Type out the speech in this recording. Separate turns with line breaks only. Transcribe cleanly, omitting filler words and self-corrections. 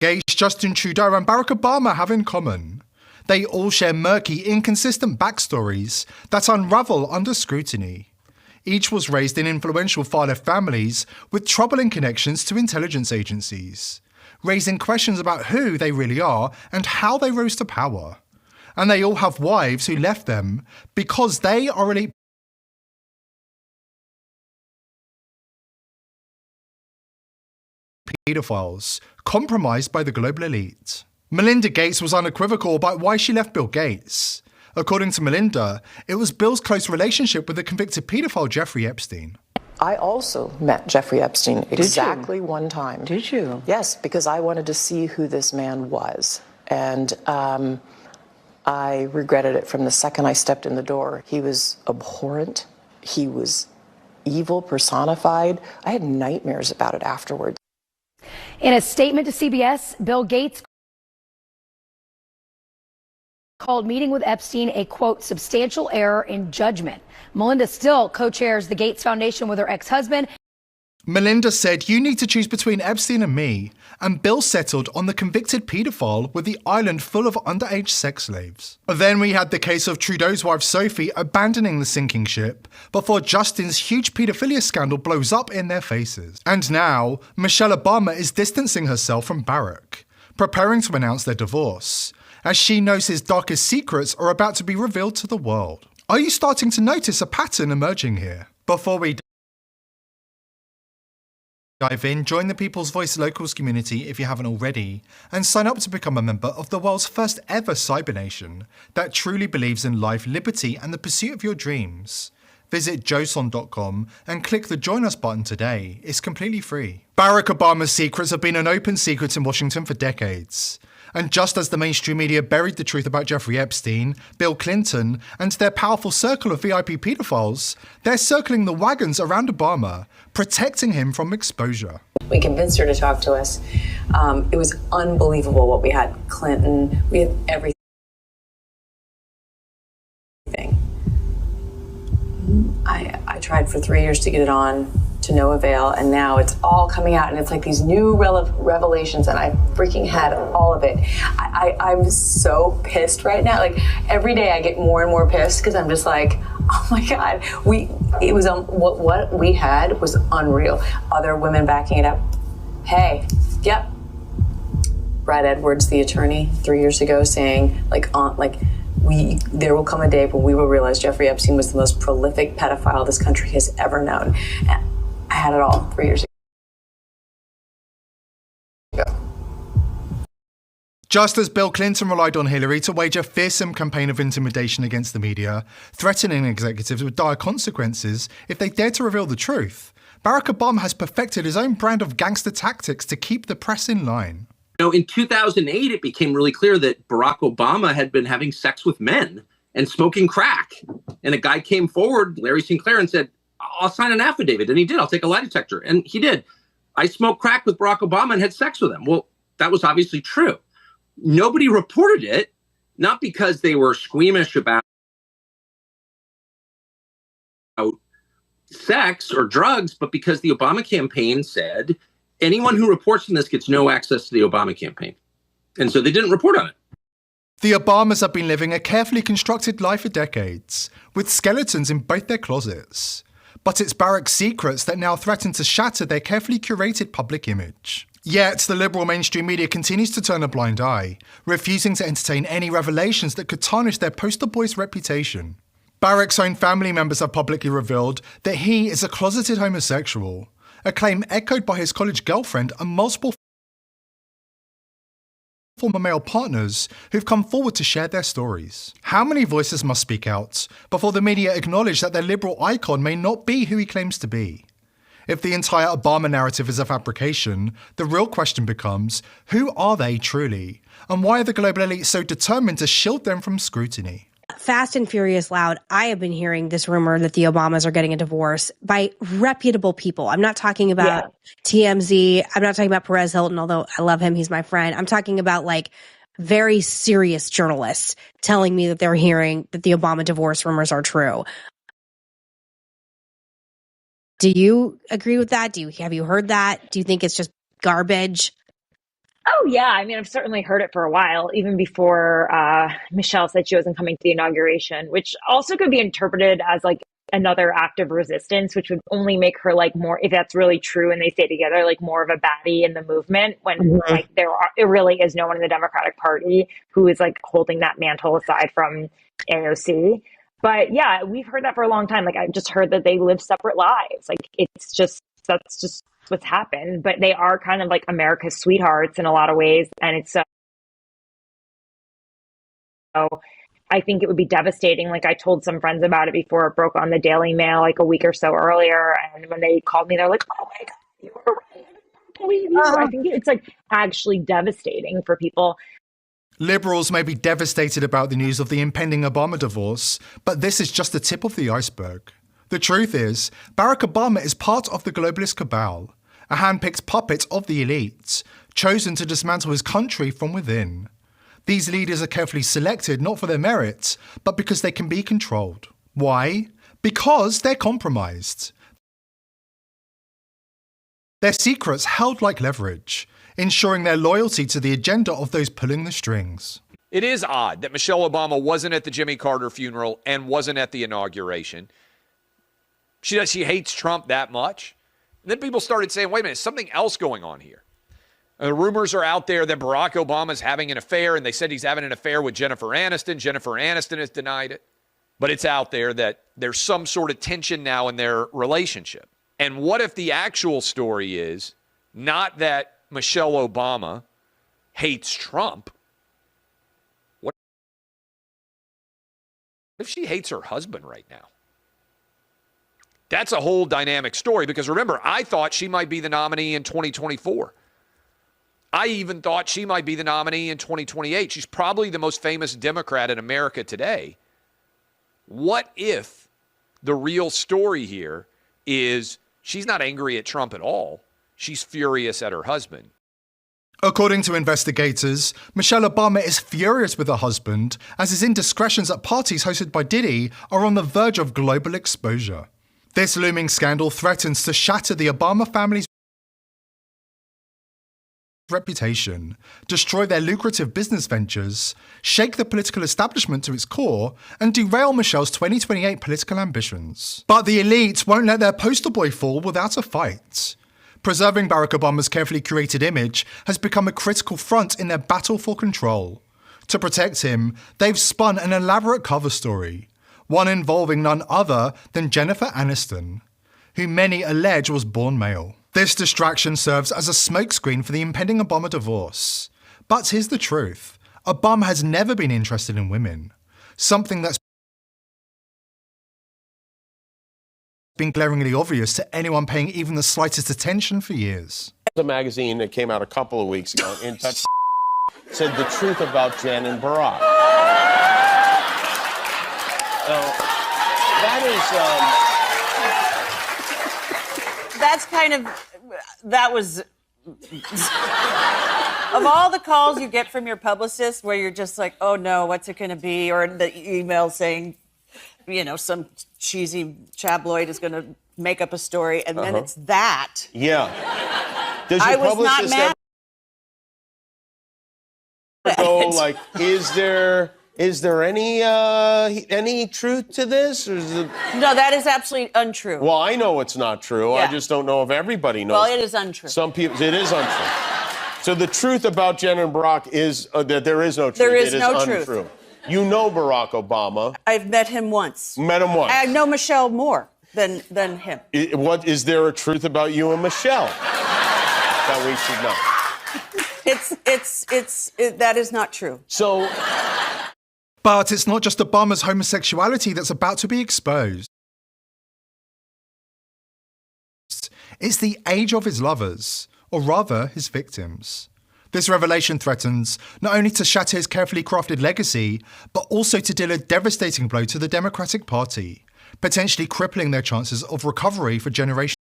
Gates, Justin Trudeau and Barack Obama have in common. They all share murky, inconsistent backstories that unravel under scrutiny. Each was raised in influential far-left families with troubling connections to intelligence agencies, raising questions about who they really are and how they rose to power. And they all have wives who left them because they are elite pedophiles, compromised by the global elite. Melinda Gates was unequivocal about why she left Bill Gates. According to Melinda, it was Bill's close relationship with the convicted pedophile Jeffrey Epstein.
I also met Jeffrey Epstein exactly one time.
Did you?
Yes, because I wanted to see who this man was. And I regretted it from the second I stepped in the door. He was abhorrent. He was evil personified. I had nightmares about it afterwards.
In a statement to CBS, Bill Gates called meeting with Epstein a, quote, substantial error in judgment. Melinda still co-chairs the Gates Foundation with her ex-husband.
Melinda said, "You need to choose between Epstein and me," and Bill settled on the convicted paedophile with the island full of underage sex slaves. Then we had the case of Trudeau's wife Sophie abandoning the sinking ship before Justin's huge paedophilia scandal blows up in their faces. And now, Michelle Obama is distancing herself from Barack, preparing to announce their divorce, as she knows his darkest secrets are about to be revealed to the world. Are you starting to notice a pattern emerging here? Before we dive in, join the People's Voice Locals community if you haven't already, and sign up to become a member of the world's first ever cyber nation that truly believes in life, liberty, and the pursuit of your dreams. Visit joson.com and click the Join Us button today. It's completely free. Barack Obama's secrets have been an open secret in Washington for decades. And just as the mainstream media buried the truth about Jeffrey Epstein, Bill Clinton, and their powerful circle of VIP pedophiles, they're circling the wagons around Obama, protecting him from exposure.
We convinced her to talk to us. It was unbelievable what we had. Clinton, we had everything. I tried for 3 years to get it on, to no avail, and now it's all coming out, and it's like these new revelations, and I freaking had all of it. I'm so pissed right now. Like, every day I get more and more pissed because I'm just like, oh my God, it was what we had was unreal. Other women backing it up. Hey, yep. Brad Edwards, the attorney, 3 years ago, saying there will come a day when we will realize Jeffrey Epstein was the most prolific pedophile this country has ever known. And I had it all 3 years ago.
Just as Bill Clinton relied on Hillary to wage a fearsome campaign of intimidation against the media, threatening executives with dire consequences if they dare to reveal the truth, Barack Obama has perfected his own brand of gangster tactics to keep the press in line.
In 2008, it became really clear that Barack Obama had been having sex with men and smoking crack. And a guy came forward, Larry Sinclair, and said, I'll sign an affidavit. And he did. I'll take a lie detector. And he did. I smoked crack with Barack Obama and had sex with him. Well, that was obviously true. Nobody reported it, not because they were squeamish about sex or drugs, but because the Obama campaign said, anyone who reports on this gets no access to the Obama campaign. And so they didn't report on it.
The Obamas have been living a carefully constructed life for decades, with skeletons in both their closets. But it's Barack's secrets that now threaten to shatter their carefully curated public image. Yet, the liberal mainstream media continues to turn a blind eye, refusing to entertain any revelations that could tarnish their poster boy's reputation. Barack's own family members have publicly revealed that he is a closeted homosexual, a claim echoed by his college girlfriend and multiple former male partners who've come forward to share their stories. How many voices must speak out before the media acknowledge that their liberal icon may not be who he claims to be? If the entire Obama narrative is a fabrication, the real question becomes, who are they truly? And why are the global elite so determined to shield them from scrutiny?
Fast and furious loud, I have been hearing this rumor that the Obamas are getting a divorce by reputable people. I'm not talking about TMZ. I'm not talking about Perez Hilton, although I love him. He's my friend. I'm talking about like very serious journalists telling me that they're hearing that the Obama divorce rumors are true. Do you agree with that? Have you heard that? Do you think it's just garbage?
Oh, yeah. I mean, I've certainly heard it for a while, even before Michelle said she wasn't coming to the inauguration, which also could be interpreted as like another act of resistance, which would only make her like more, if that's really true and they stay together, like more of a baddie in the movement when like it really is no one in the Democratic Party who is like holding that mantle aside from AOC. But yeah, we've heard that for a long time. Like I've just heard that they live separate lives. Like that's just what's happened. But they are kind of like America's sweethearts in a lot of ways, and it's so. I think it would be devastating. Like I told some friends about it before it broke on the Daily Mail like a week or so earlier, and when they called me, they're like, "Oh my God, you were right. I don't believe you." I think it's like actually devastating for people.
Liberals may be devastated about the news of the impending Obama divorce, but this is just the tip of the iceberg. The truth is, Barack Obama is part of the globalist cabal, a hand-picked puppet of the elite, chosen to dismantle his country from within. These leaders are carefully selected not for their merits, but because they can be controlled. Why? Because they're compromised. Their secrets held like leverage, ensuring their loyalty to the agenda of those pulling the strings.
It is odd that Michelle Obama wasn't at the Jimmy Carter funeral and wasn't at the inauguration. She hates Trump that much. And then people started saying, wait a minute, something else going on here. And the rumors are out there that Barack Obama is having an affair, and they said he's having an affair with Jennifer Aniston. Jennifer Aniston has denied it. But it's out there that there's some sort of tension now in their relationship. And what if the actual story is not that Michelle Obama hates Trump? What if she hates her husband right now? That's a whole dynamic story because remember, I thought she might be the nominee in 2024. I even thought she might be the nominee in 2028. She's probably the most famous Democrat in America today. What if the real story here is she's not angry at Trump at all? She's furious at her husband.
According to investigators, Michelle Obama is furious with her husband as his indiscretions at parties hosted by Diddy are on the verge of global exposure. This looming scandal threatens to shatter the Obama family's reputation, destroy their lucrative business ventures, shake the political establishment to its core, and derail Michelle's 2028 political ambitions. But the elite won't let their poster boy fall without a fight. Preserving Barack Obama's carefully curated image has become a critical front in their battle for control. To protect him, they've spun an elaborate cover story, one involving none other than Jennifer Aniston, who many allege was born male. This distraction serves as a smokescreen for the impending Obama divorce. But here's the truth. Obama has never been interested in women, something that's been glaringly obvious to anyone paying even the slightest attention for years.
A magazine that came out a couple of weeks ago in touch said the truth about Jen and Barack. Now,
that was of all the calls you get from your publicist where you're just like, oh no, what's it going to be? Or the email saying, you know, some cheesy tabloid is going to make up a story, and then it's that.
Yeah. Does your
I was not
publicist
mad.
go like, is there any truth to this? Or is it...
No, that is absolutely untrue.
Well, I know it's not true.
Yeah.
I just don't know if everybody knows.
Well, it is untrue.
Some people, it is untrue. So the truth about Jen and Barack is that there is no truth.
There is
it
no
is
truth.
Untrue. You know Barack Obama.
I've met him once.
Met him once.
I know Michelle more than him.
What is there a truth about you and Michelle that we should know?
That is not true.
So.
But it's not just Obama's homosexuality that's about to be exposed. It's the age of his lovers, or rather, his victims. This revelation threatens not only to shatter his carefully crafted legacy, but also to deal a devastating blow to the Democratic Party, potentially crippling their chances of recovery for generations.